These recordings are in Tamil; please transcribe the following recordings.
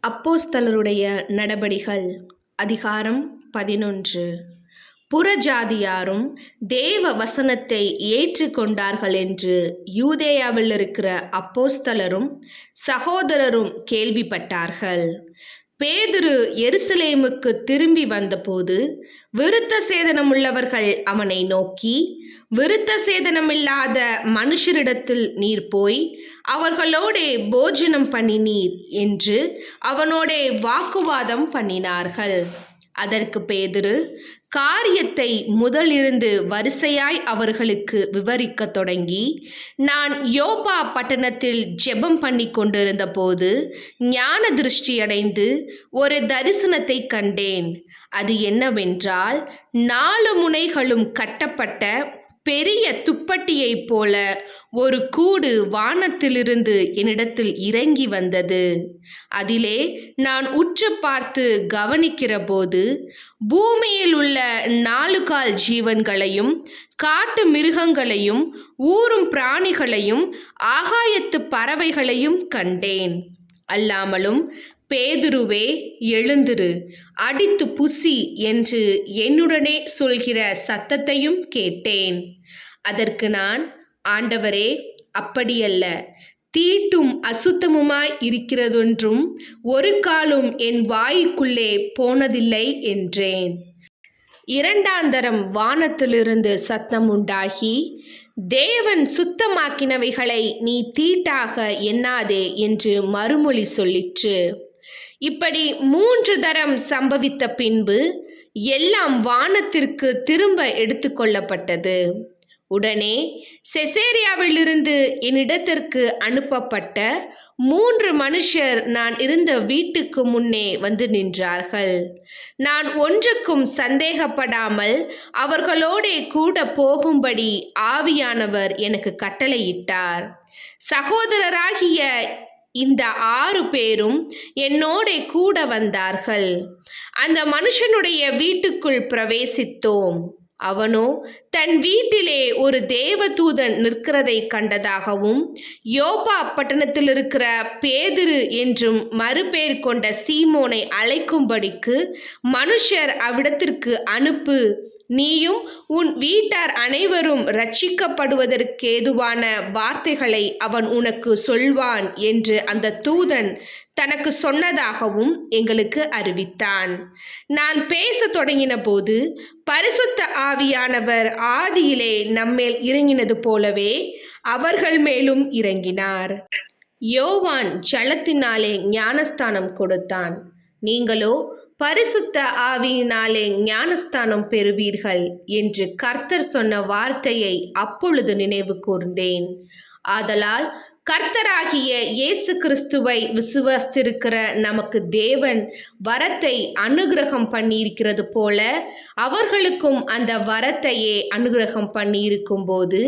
அப்போஸ்தலருடைய நடபடிகள் அதிகாரம் 11. புறஜாதியாரும் தேவ வசனத்தை ஏற்றுக்கொண்டார்கள் என்று யூதேயாவில் இருக்கிற அப்போஸ்தலரும் சகோதரரும் கேள்விப்பட்டார்கள். பேதுரு எருசலேமுக்கு திரும்பி வந்தபோது விருத்த சேதனமுள்ளவர்கள் அவனை நோக்கி, விருத்த சேதனமில்லாத மனுஷரிடத்தில் நீர் போய் அவர்களோடே போஜனம் பண்ணினீர் என்று அவனோடே வாக்குவாதம் பண்ணினார்கள். அதற்கு பேதுரு காரியத்தை முதலிருந்து வரிசையாய் அவர்களுக்கு விவரிக்கத் தொடங்கி, நான் யோப்பா பட்டணத்தில் ஜெபம் பண்ணி கொண்டிருந்த போது ஞான திருஷ்டியடைந்து ஒரு தரிசனத்தை கண்டேன். அது என்னவென்றால், 4 முனைகளும் கட்டப்பட்ட பெரிய துப்பட்டியைப் போல ஒரு கூடு வானத்திலிருந்து என்னிடத்தில் இறங்கி வந்தது. அதிலே நான் உற்று பார்த்து கவனிக்கிற போது பூமியில் உள்ள 4 கால் ஜீவன்களையும் காட்டு மிருகங்களையும் ஊரும் பிராணிகளையும் ஆகாயத்து பறவைகளையும் கண்டேன். அல்லாமலும், பேதுருவே, எழுந்திரு, அடித்து புசி என்று என்னுடனே சொல்கிற சத்தத்தையும் கேட்டேன். அதற்கு நான், ஆண்டவரே, அப்படியல்ல, தீட்டும் அசுத்தமுமாய் இருக்கிறதொன்றும் ஒரு காலும் என் வாய்க்குள்ளே போனதில்லை என்றேன். 2ஆந்தரம் வானத்திலிருந்து சத்தம் உண்டாகி, தேவன் சுத்தமாக்கினவைகளை நீ தீட்டாக எண்ணாதே என்று மறுமொழி சொல்லிற்று. இப்படி 3 தரம் சம்பவித்த பின்பு எல்லாம் வானத்திற்கு திரும்ப எடுத்துக்கொள்ளப்பட்டது. உடனே செசேரியாவிலிருந்து என்னிடத்திற்கு அனுப்பப்பட்ட 3 மனுஷர் நான் இருந்த வீட்டுக்கு முன்னே வந்து நின்றார்கள். நான் ஒன்றுக்கும் சந்தேகப்படாமல் அவர்களோடே கூட போகும்படி ஆவியானவர் எனக்கு கட்டளையிட்டார். சகோதரராகிய இந்த 6 பேரும் என்னோடே கூட வந்தார்கள். அந்த மனுஷனுடைய வீட்டுக்குள் பிரவேசித்தோம். அவனோ தன் வீட்டிலே ஒரு தேவதூதன் நிற்கிறதை கண்டதாகவும், யோப்பா பட்டணத்தில் இருக்கிற பேதுரு என்றும் மறுபேர் கொண்ட சீமோனை அழைக்கும்படிக்கு மனுஷர் அவ்விடத்திற்கு அனுப்பு, நீயும் உன் வீட்டார் அனைவரும் இரட்சிக்கப்படுவதற்கேதுவான வார்த்தைகளை அவன் உனக்கு சொல்வான் என்று அந்த தூதன் தனக்கு சொன்னதாகவும் எங்களுக்கு அறிவித்தான். நான் பேசத் தொடங்கின போது பரிசுத்த ஆவியானவர் ஆதியிலே நம்மேல் இறங்கினது போலவே அவர்கள் மேலும் இறங்கினார். யோவான் ஜலத்தினாலே ஞானஸ்தானம் கொடுத்தான். நீங்களோ பரிசுத்த ஆவியினாலே ஞானஸ்தானம் பெறுவீர்கள் என்று கர்த்தர் சொன்ன வார்த்தையை அப்பொழுது நினைவு கூர்ந்தேன். ஆதலால் கர்த்தராகிய இயேசு கிறிஸ்துவை விசுவாசித்திருக்கிற நமக்கு தேவன் வரத்தை அனுக்கிரகம் பண்ணியிருக்கிறது போல அவர்களுக்கும் அந்த வரத்தையே அனுக்கிரகம் பண்ணியிருக்கும் போது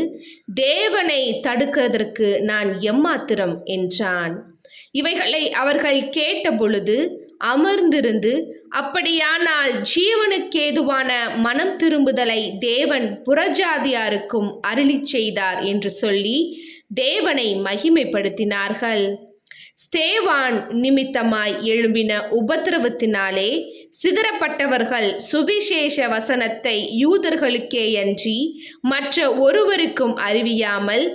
தேவனை தடுக்கிறதற்கு நான் எம்மாத்திரம் என்றான். இவைகளை அவர்கள் கேட்ட பொழுது அமர்ந்திருந்து, அப்படியானால் ஜீவனுக்கேதுவான மனம் திரும்புதலை தேவன் புறஜாதியாருக்கும் அருளிச் செய்தார் என்று சொல்லி தேவனை மகிமைப்படுத்தினார்கள். ஸ்தேவான் நிமித்தமாய் எழும்பின உபத்திரவத்தினாலே சிதறப்பட்டவர்கள் சுவிசேஷ வசனத்தை யூதர்களுக்கேயன்றி மற்ற ஒருவருக்கும் அறிவியாமல்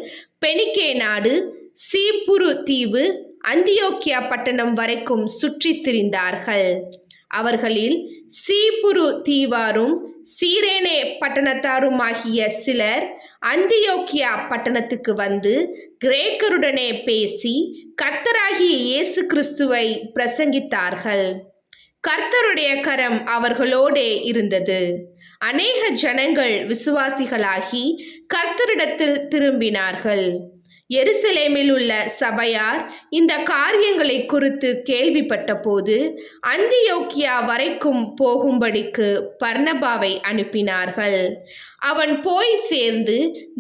பெனிக்கே நாடு, சீப்புரு தீவு, அந்தியோக்கியா பட்டணம் வரைக்கும் சுற்றித் திரிந்தார்கள். அவர்களில் சீப்புரு தீவாரும் சீரேனே பட்டணத்தாருமாகிய சிலர் அந்தியோக்கியா பட்டணத்துக்கு வந்து கிரேக்கருடனே பேசி கர்த்தராகிய இயேசு கிறிஸ்துவை பிரசங்கித்தார்கள். கர்த்தருடைய கரம் அவர்களோடே இருந்தது. அநேக ஜனங்கள் விசுவாசிகளாகி கர்த்தரிடத்தில் திரும்பினார்கள். எருசலேமில் உள்ள சபையார் இந்த காரியங்களை குறித்து கேள்விப்பட்ட போது அந்தியோக்கியா வரைக்கும் போகும்படிக்கு பர்னபாவை அனுப்பினார்கள். அவன் போய் சேர்ந்து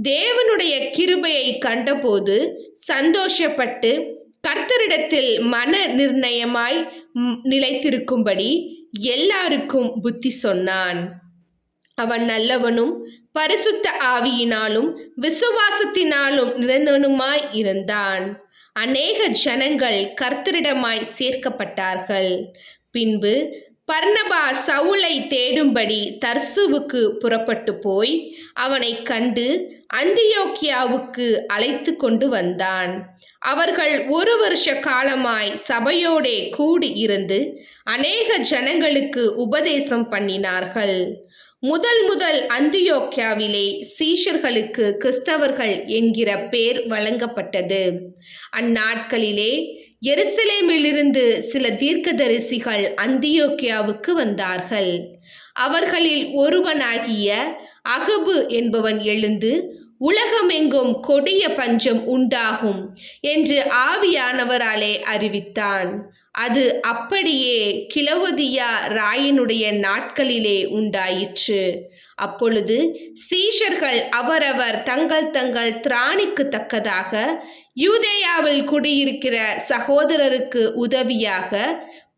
தேவனுடைய கிருபையை கண்டபோது சந்தோஷப்பட்டு கர்த்தரிடத்தில் மன நிர்ணயமாய் நிலைத்திருக்கும்படி எல்லாருக்கும் புத்தி சொன்னான். அவன் நல்லவனும் பரிசுத்த ஆவியினாலும் விசுவாசத்தினாலும் நிறைந்தவனுமாய் இருந்தான். அநேக ஜனங்கள் கர்த்தரிடமாய் சேர்க்கப்பட்டார்கள். பின்பு பர்னபா சவுலை தேடும்படி தர்சுவுக்கு புறப்பட்டு போய் அவனை கண்டு அந்தியோக்கியாவுக்கு அழைத்து கொண்டு வந்தான். அவர்கள் 1 வருஷ காலமாய் சபையோடே கூடி இருந்து அநேக ஜனங்களுக்கு உபதேசம் பண்ணினார்கள். முதல் அந்தியோக்கியாவிலே சீஷர்களுக்கு கிறிஸ்தவர்கள் என்கிற பேர் வழங்கப்பட்டது. அந்நாட்களிலே எருசலேமிலிருந்து சில தீர்க்கதரிசிகள் அந்தியோக்கியாவுக்கு வந்தார்கள். அவர்களில் ஒருவனாகிய அகபு என்பவன் எழுந்து, உலகமெங்கும் கொடிய பஞ்சம் உண்டாகும் என்று ஆவியானவராலே அறிவித்தான். அது அப்படியே கிலவுதியா ராயனுடைய நாட்களிலே உண்டாயிற்று. அப்பொழுது சீஷர்கள் அவரவர் தங்கள் தங்கள் திராணிக்கு தக்கதாக யூதேயாவில் குடியிருக்கிற சகோதரருக்கு உதவியாக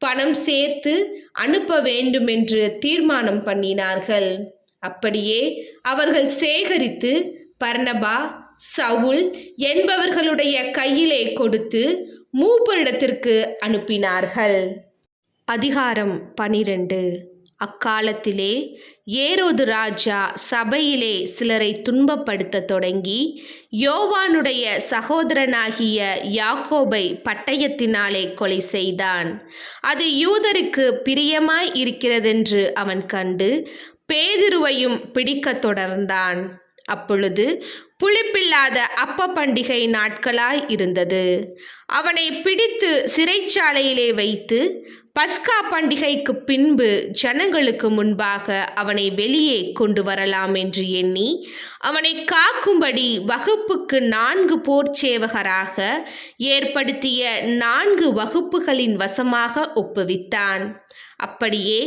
பணம் சேர்த்து அனுப்ப வேண்டுமென்று தீர்மானம் பண்ணினார்கள். அப்படியே அவர்கள் சேகரித்து பர்னபா, சவுல் என்பவர்களுடைய கையிலே கொடுத்து மூப்பரிடத்திற்கு அனுப்பினார்கள். அதிகாரம் 12. அக்காலத்திலே ஏரோது ராஜா சபையிலே சிலரை துன்பப்படுத்த தொடங்கி யோவானுடைய சகோதரனாகிய யாக்கோபை பட்டயத்தினாலே கொலை செய்தான். அது யூதருக்கு பிரியமாய் இருக்கிறதென்று அவன் கண்டு பேதுருவையும் பிடிக்கத் தொடர்ந்தான். அப்பொழுது புளிப்பில்லாத அப்ப பண்டிகை நாட்களாய் இருந்தது. அவனை பிடித்து சிறைச்சாலையிலே வைத்து பஸ்கா பண்டிகைக்கு பின்பு ஜனங்களுக்கு முன்பாக அவனை வெளியே கொண்டு வரலாம் என்று எண்ணி அவனை காக்கும்படி வகுப்புக்கு 4 போர்ச்சேவகராக ஏற்படுத்திய 4 வகுப்புகளின் வசமாக ஒப்புவித்தான். அப்படியே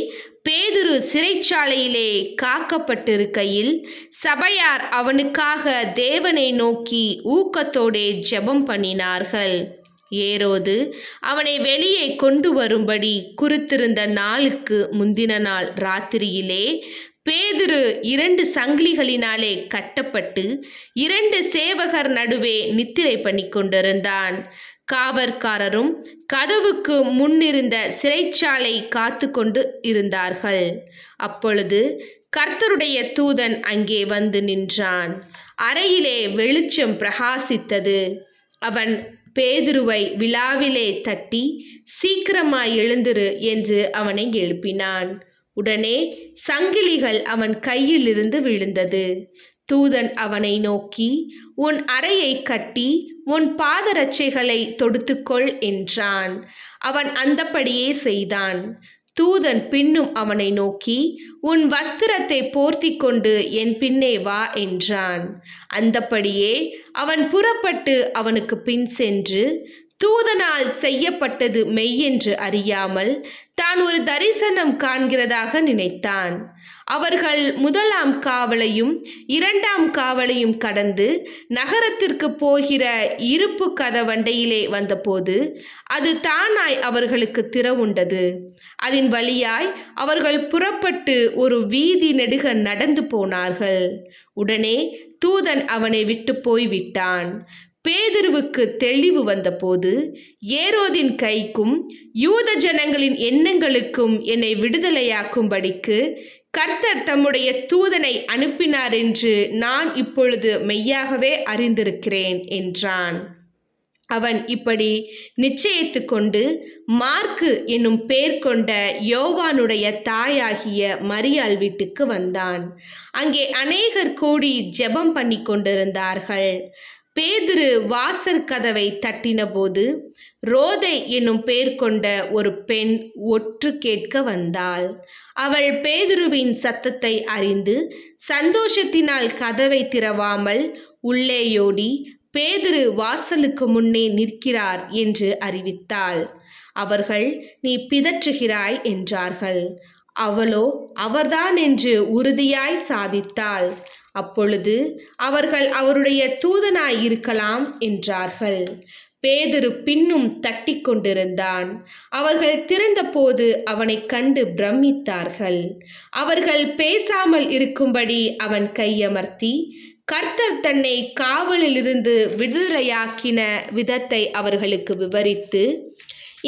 பேதுரு சிறைச்சாலையிலே காக்கப்பட்டிருக்கையில் சபையார் அவனுக்காக தேவனை நோக்கி ஊக்கத்தோடே ஜெபம் பண்ணினார்கள். ஏரோது அவனை வெளியே கொண்டு வரும்படி குறித்திருந்த நாளுக்கு முந்தின நாள் ராத்திரியிலே பேதுரு 2 சங்கிலிகளினாலே கட்டப்பட்டு 2 சேவகர் நடுவே நித்திரை பண்ணி கொண்டிருந்தான். காவற்காரரும் கதவுக்கு முன்னிருந்த சிறைச்சாலை காத்து கொண்டு இருந்தார்கள். அப்பொழுது கர்த்தருடைய தூதன் அங்கே வந்து நின்றான். அறையிலே வெளிச்சம் பிரகாசித்தது. அவன் பேதுருவை விலாவிலே தட்டி, சீக்கிரமாய் எழுந்திரு என்று அவனை எழுப்பினான். உடனே சங்கிலிகள் அவன் கையிலிருந்து விழுந்தது. தூதன் அவனை நோக்கி, உன் அறையை கட்டி உன் பாதரட்சைகளை தொடுத்துக்கொள் என்றான். அவன் அந்தப்படியே செய்தான். தூதன் பின்னும் அவனை நோக்கி, உன் வஸ்திரத்தை போர்த்தி கொண்டு என் பின்னே வா என்றான். அந்தப்படியே அவன் புறப்பட்டு அவனுக்கு பின் சென்று தூதனால் செய்யப்பட்டது மெய்யென்று அறியாமல் தான் ஒரு தரிசனம் காண்கிறதாக நினைத்தான். அவர்கள் 1ஆம் காவலையும் 2ஆம் காவலையும் கடந்து நகரத்திற்கு போகிற இருப்பு கதவண்டையிலே வந்தபோது அது தானாய் அவர்களுக்கு திறவுண்டது. அதன் வழியாய் அவர்கள் புறப்பட்டு ஒரு வீதி நெடுக நடந்து போனார்கள். உடனே தூதன் அவனை விட்டு போய்விட்டான். பேதுருவுக்கு தெளிவு வந்தபோது, ஏரோதின் கைக்கும் யூத ஜனங்களின் எண்ணங்களுக்கும் என்னை விடுதலையாக்கும்படிக்கு கர்த்தர் தம்முடைய தூதனை அனுப்பினார் என்று நான் இப்பொழுது மெய்யாகவே அறிந்திருக்கிறேன் என்றான். அவன் இப்படி நிச்சயித்து கொண்டு மார்க்கு என்னும் பேர் கொண்ட யோவானுடைய தாயாகிய மரியாள் வீட்டுக்கு வந்தான். அங்கே அநேகர் கூடி ஜெபம் பண்ணி கொண்டிருந்தார்கள். பேதுரு வாசற் கதவை தட்டின போது ரோதை என்னும் பேர் கொண்ட ஒரு பெண் ஒற்று கேட்க வந்தாள். அவள் பேதுருவின் சத்தத்தை அறிந்து சந்தோஷத்தினால் கதவை திறவாமல் உள்ளேயோடி, பேதுரு வாசலுக்கு முன்னே நிற்கிறார் என்று அறிவித்தாள். அவர்கள், நீ பிதற்றுகிறாய் என்றார்கள். அவளோ அவர்தான் என்று உறுதியாய் சாதித்தாள். அப்பொழுது அவர்கள் அவருடைய தூதனாய் இருக்கலாம் என்றார்கள். பேதுரு பின்னும் தட்டி கொண்டிருந்தான். அவர்கள் திறந்தபோது அவனை கண்டு பிரமித்தார்கள். அவர்கள் பேசாமல் இருக்கும்படி அவன் கையமர்த்தி கர்த்தர் தன்னை காவலிலிருந்து விடுதலையாக்கின விதத்தை அவர்களுக்கு விவரித்து,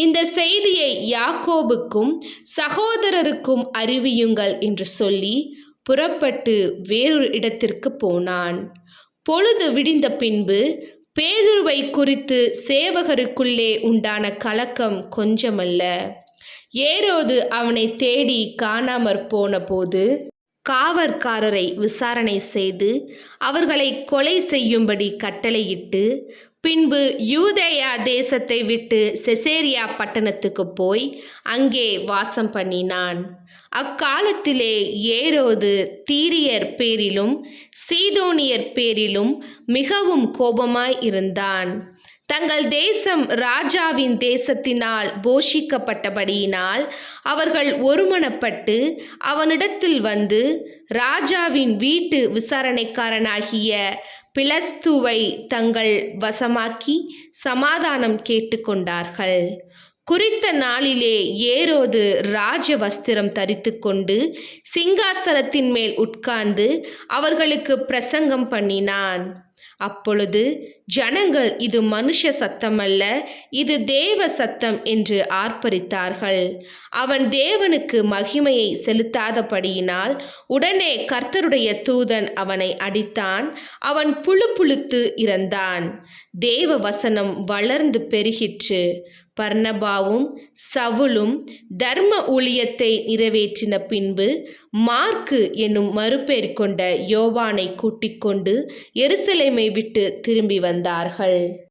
இந்த செய்தியை யாக்கோபுக்கும் சகோதரருக்கும் அறிவியுங்கள் என்று சொல்லி புறப்பட்டு வேறொரு இடத்திற்கு போனான். பொழுது விடிந்த பின்பு பேதுருவை குறித்து சேவகருக்குள்ளே உண்டான கலக்கம் கொஞ்சமல்ல. ஏரோது அவனை தேடி காணாமற் போன போது காவற்காரரை விசாரணை செய்து அவர்களை கொலை செய்யும்படி கட்டளையிட்டு, பின்பு யூதேயா தேசத்தை விட்டு செசேரியா பட்டணத்துக்கு போய் அங்கே வாசம் பண்ணினான். அக்காலத்திலே ஏரோது தீரியர் பேரிலும் சீதோனியர் பேரிலும் மிகவும் கோபமாய் இருந்தான். தங்கள் தேசம் ராஜாவின் தேசத்தினால் போஷிக்கப்பட்டபடியினால் அவர்கள் ஒருமனப்பட்டு அவனிடத்தில் வந்து ராஜாவின் வீட்டு விசாரணைக்காரனாகிய பிலஸ்துவை தங்கள் வசமாக்கி சமாதானம் கேட்டுக்கொண்டார்கள். குறித்த நாளிலே ஏரோது ராஜ வஸ்திரம் தரித்துக்கொண்டு சிங்காசனத்தின் மேல் உட்கார்ந்து அவர்களுக்கு பிரசங்கம் பண்ணினான். அப்பொழுது ஜனங்கள், இது மனுஷ சத்தமல்ல, இது தேவ சத்தம் என்று ஆர்ப்பரித்தார்கள். அவன் தேவனுக்கு மகிமையை செலுத்தாதபடியினால் உடனே கர்த்தருடைய தூதன் அவனை அடித்தான். அவன் புழுப்புழுத்து இறந்தான். தேவ வசனம் வளர்ந்து பெருகிற்று. பர்னபாவும் சவுலும் தர்ம ஊழியத்தை நிறைவேற்றின பின்பு மாற்கு என்னும் மறுபேர் கொண்ட யோவானை கூட்டிக் கொண்டு எருசலேமை விட்டு திரும்பி வந்தார்கள்.